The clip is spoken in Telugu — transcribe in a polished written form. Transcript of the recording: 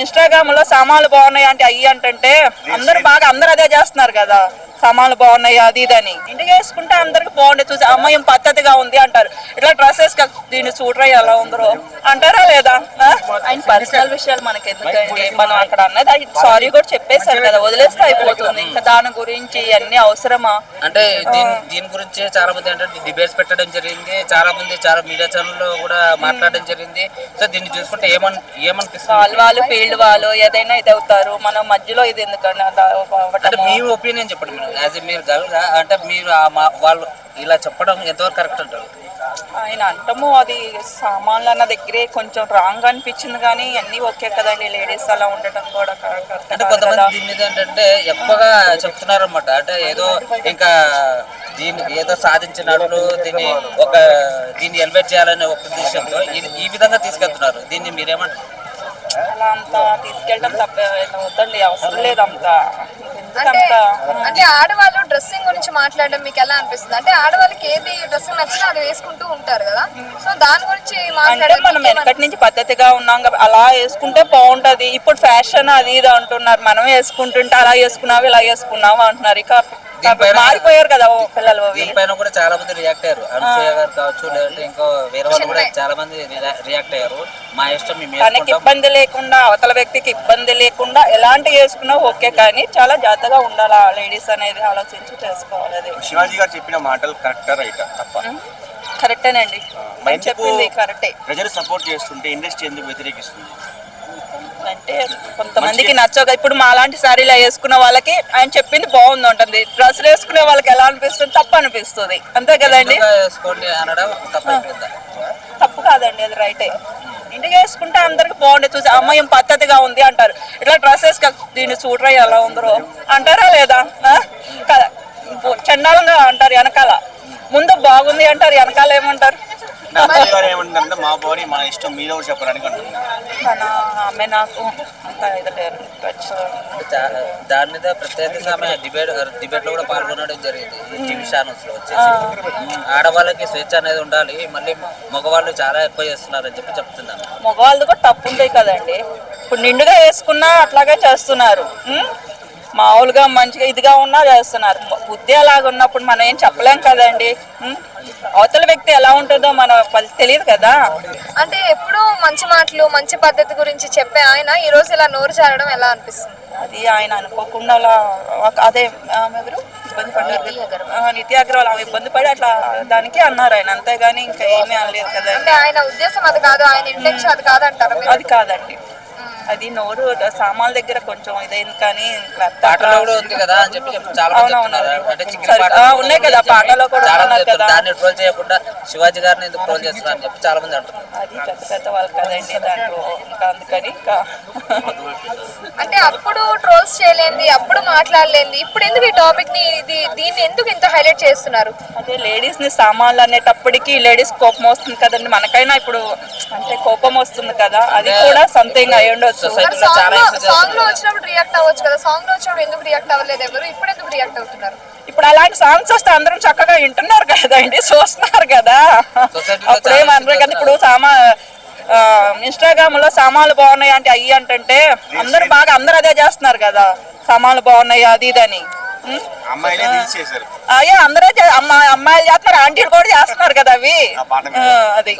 ఇన్స్టాగ్రామ్ లో సామాన్లు బాగున్నాయి అంటే అయ్యి అంటే అందరూ అదే చేస్తున్నారు కదా. సామాన్లు బాగున్నాయి అది ఇదని ఇంటికి వేసుకుంటే అందరికి బాగుండే చూసి అమ్మాయి పద్ధతిగా ఉంది అంటారు. ఇట్లా డ్రెస్సెస్ దీన్ని చూడరా ఎలా ఉందరో అంటారా లేదా? ఆయన పర్సనల్ విషయాలు మనకి ఎందుకండి, మనం అక్కడ అన్నది సారీ కూడా చెప్పేశారు కదా, వదిలేస్తే అయిపోతుంది. ఇంకా దాని గురించి అన్ని అవసరమా అంటే దీని గురించి చాలా మంది అంటే డిబేట్స్ పెట్టడం జరిగింది, చాలా మీడియా ఛానల్లో కూడా మాట్లాడడం జరిగింది. సో దీన్ని చూసుకుంటే ఏమనిపిస్తుంది? వాళ్ళు ఫీల్డ్ వాళ్ళు ఏదైనా ఇది అవుతారు, మనం మధ్యలో ఇది ఎందుకన్నా. అంటే మీ ఒపీనియన్ చెప్పండి మేడం, యాజ్ మీరు గర్ల్గా అంటే మీరు వాళ్ళు ఇలా చెప్పడం ఎంతవరకు కరెక్ట్ అంటారు? ఆయన అంటము అది సామాన్లు అన్న దగ్గరే కొంచెం రాంగ్ అనిపించింది, కానీ అన్నీ ఓకే కదండి. లేడీస్ అలా ఉండటం కూడా అంటే కొంతమంది దీని మీద ఏంటంటే ఎక్కువగా చెప్తున్నారు అనమాట. అంటే ఏదో ఇంకా దీన్ని ఏదో సాధించినట్లు దీన్ని ఎలివేట్ చేయాలనే ఒక ఉద్దేశంతో ఈ విధంగా తీసుకెళ్తున్నారు. దీన్ని మీరేమంటారు? అలా అంతా తీసుకెళ్ళడం తప్పవుతండి, అవసరం లేదు అంతా. అంటే ఆడవాళ్ళు డ్రెస్సింగ్ గురించి మాట్లాడడం మీకు ఎలా అనిపిస్తుంది? అంటే ఆడవాళ్ళకి ఏది డ్రెస్సింగ్ నచ్చినా అది వేసుకుంటూ ఉంటారు కదా, సో దాని గురించి మాట్లాడడం. మనం వెనకటి నుంచి పద్ధతిగా ఉన్నాం, అలా వేసుకుంటే బాగుంటది. ఇప్పుడు ఫ్యాషన్ అది ఇది అంటున్నారు, మనం వేసుకుంటుంటే అలా వేసుకున్నావు ఇలా వేసుకున్నావు అంటున్నారు. ఇక మారిపోయారు కదా పిల్లలు. దీనిపైన కూడా చాలా మంది రియాక్ట్ అయ్యారు. అనుసూయ గారు కావచ్చు, లేదంటే ఇంకో వేరే వాళ్ళు కూడా చాలా మంది రియాక్ట్ అయ్యారు. మా ఇష్టం తనకి ఇబ్బంది లేకుండా, అవతల వ్యక్తికి ఇబ్బంది లేకుండా ఎలాంటి వేసుకున్నా ఓకే, కానీ చాలా జాగ్రత్తగా ఉండాలి లేడీస్ అనేది ఆలోచించి చేసుకోవాలి. అది శివాజీ గారు చెప్పిన మాటలు కరెక్టా రైటా? తప్ప కరెక్టేనండి, చెప్పింది కరెక్టే. ప్రజలు సపోర్ట్ చేస్తుంటే ఇండస్ట్రీ ఎందుకు వ్యతిరేకిస్తుంది అంటే కొంతమందికి నచ్చక, ఇప్పుడు మా లాంటి సారీలు వేసుకున్న వాళ్ళకి ఆయన చెప్పింది బాగుంది ఉంటుంది, డ్రెస్సులు వేసుకునే వాళ్ళకి ఎలా అనిపిస్తుంది? తప్పు అనిపిస్తుంది, అంతే కదండి. తప్పు కాదండి, అది రైటే. ఇంటికి వేసుకుంటే అందరికి బాగుండే చూసి అమ్మాయి పద్ధతిగా ఉంది అంటారు. ఇట్లా డ్రెస్సెస్ దీన్ని చూడరా ఎలా ఉందరో అంటారా లేదా? చండాలంగా అంటారు వెనకాల, ముందు బాగుంది అంటారు, వెనకాల ఏమంటారు? ఏమంటారంటే మా బాడీ మా ఇష్టం, మీరు చెప్పడానికి అంటున్నారు. ఆమె నాకు దాని మీద ప్రత్యేకంగా ఆమె డిబేట్ లో కూడా పాల్గొనడం జరిగింది టీవీ ఛానల్స్ లో వచ్చేసి. ఆడవాళ్ళకి స్వేచ్ఛ అనేది ఉండాలి, మళ్ళీ మగవాళ్ళు చాలా ఎక్కువ చేస్తున్నారని చెప్తున్నాను. మగవాళ్ళది కూడా తప్పు ఉంటాయి కదండి. ఇప్పుడు నిండుగా వేసుకున్నా అట్లాగే చేస్తున్నారు, మామూలుగా మంచిగా ఇదిగా ఉన్నా చేస్తున్నారు. బుద్ధి అలాగ ఉన్నప్పుడు మనం ఏం చెప్పలేం కదండి. అవతల వ్యక్తి ఎలా ఉంటుందో మనకు తెలియదు కదా. అంటే ఎప్పుడు మంచి మాటలు మంచి పద్ధతి గురించి చెప్పే ఆయన ఈ రోజు ఇలా నోరు జారడం ఎలా అనిపిస్తుంది? అది ఆయన అనుకోకుండా అలా అదే ఎవరు ఇబ్బంది పడ్డారు, నితి అగర్వాల్ ఆమె ఇబ్బంది పడి అట్లా దానికి అన్నారు ఆయన, అంతేగాని ఇంకా ఏమీ అనలేదు కదా. అంటే ఆయన ఉద్దేశం అది కాదు, ఆయన ఇంటెన్షన్ అది కాదంటారు? అది కాదండి, అది నోరు సామాన్ల దగ్గర కొంచెం ఇదైంది, కానీ ఉన్నాయి కదా పాటలో కూడా దాన్ని ట్రోల్ చేయకుండా శివాజీ గారిని ఎందుకు ట్రోల్ చేస్తున్నారు అని చెప్పి చాలా మంది అంటున్నారు. అది పెద్ద పెద్ద వాళ్ళు కదండి దాంట్లో, ఇంకా అందుకని ఇంకా అంటే అప్పుడు ట్రోల్స్ చేయలేంది, అప్పుడు మాట్లాడలేంది, ఇప్పుడు ఎందుకు ఈ టాపిక్ ని దీన్ని ఎందుకు ఇంత హైలైట్ చేస్తున్నారు? అదే లేడీస్ ని సామాన్లు అనేటప్పటికి లేడీస్ కోపం వస్తుంది కదండి, మనకైనా ఇప్పుడు అంటే కోపం వస్తుంది కదా, అది కూడా సంథింగ్ అయి ఉండొచ్చు. సాంగ్ లో వచ్చినప్పుడు రియాక్ట్ అవ్వచ్చు కదా, సాంగ్ లో వచ్చినప్పుడు ఎందుకు రియాక్ట్ అవ్వలేదు ఎవరు, ఇప్పుడు ఎందుకు రియాక్ట్ అవుతున్నారు? ఇప్పుడు అలాంటి సాంగ్స్ వస్తే అందరం చక్కగా వింటున్నారు కదండి, చూస్తున్నారు కదా, అప్పుడేమన్నారు కదా. ఇప్పుడు ఇన్స్టాగ్రామ్ లో సామాన్లు బాగున్నాయి అంటే అయ్యి అంటే అందరూ అదే చేస్తున్నారు కదా, సామాన్లు బాగున్నాయి అది ఇదని. అమ్మాయిలే అందరూ అమ్మాయిలు చేస్తున్నారు, ఆంటీలు కూడా చేస్తున్నారు కదా అవి. అది